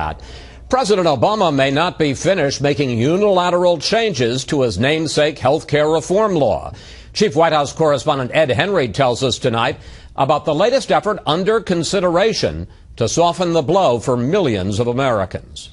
that. President Obama may not be finished making unilateral changes to his namesake health care reform law. Chief White House correspondent Ed Henry tells us tonight about the latest effort under consideration to soften the blow for millions of Americans.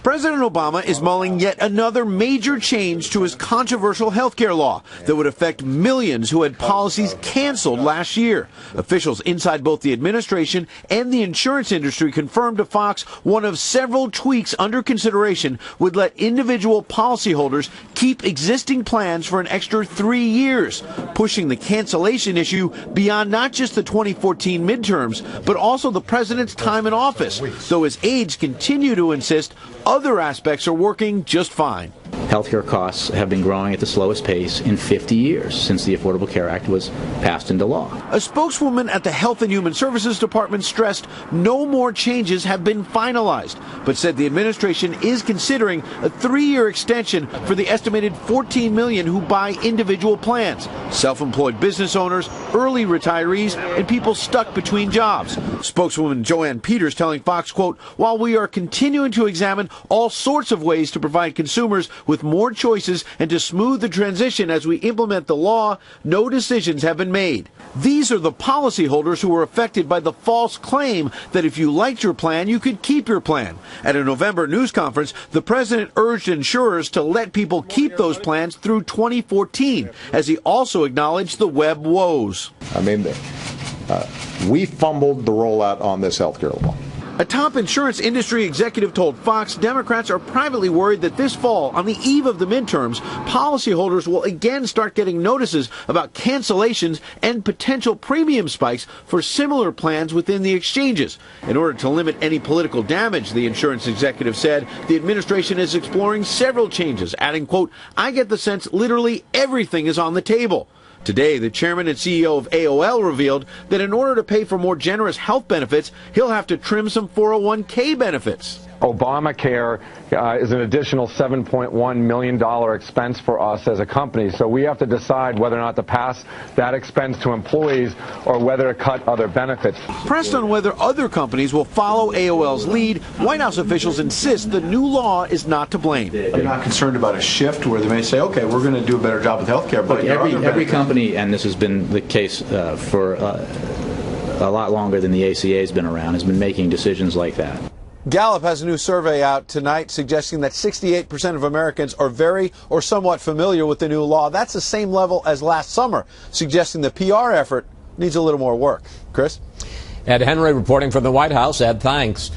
President Obama is mulling yet another major change to his controversial health care law that would affect millions who had policies canceled last year. Officials inside both the administration and the insurance industry confirmed to Fox one of several tweaks under consideration would let individual policyholders keep existing plans for an extra 3 years, pushing the cancellation issue beyond not just the 2014 midterms, but also the president's time in office, though his aides continue to insist other aspects are working just fine. Healthcare costs have been growing at the slowest pace in 50 years since the Affordable Care Act was passed into law. A spokeswoman at the Health and Human Services Department stressed no more changes have been finalized, but said the administration is considering a 3-year extension for the estimated 14 million who buy individual plans, self-employed business owners, early retirees, and people stuck between jobs. Spokeswoman Joanne Peters telling Fox, quote, "While we are continuing to examine all sorts of ways to provide consumers with more choices and to smooth the transition as we implement the law, no decisions have been made." These are the policyholders who were affected by the false claim that if you liked your plan, you could keep your plan. At a November news conference, the president urged insurers to let people keep those plans through 2014, as he also acknowledged the web woes. We fumbled the rollout on this health care law. A top insurance industry executive told Fox Democrats are privately worried that this fall, on the eve of the midterms, policyholders will again start getting notices about cancellations and potential premium spikes for similar plans within the exchanges. In order to limit any political damage, the insurance executive said, the administration is exploring several changes, adding, quote, "I get the sense literally everything is on the table." Today, the chairman and CEO of AOL revealed that in order to pay for more generous health benefits, he'll have to trim some 401k benefits. ObamaCare is an additional $7.1 million expense for us as a company, so we have to decide whether or not to pass that expense to employees or whether to cut other benefits. Pressed on whether other companies will follow AOL's lead, White House officials insist the new law is not to blame. You're not concerned about a shift where they may say, okay, we're going to do a better job with health care, but every company, and this has been the case for a lot longer than the ACA has been around, has been making decisions like that. Gallup has a new survey out tonight suggesting that 68% of Americans are very or somewhat familiar with the new law. That's the same level as last summer, suggesting the PR effort needs a little more work. Chris? Ed Henry reporting from the White House. Ed, thanks.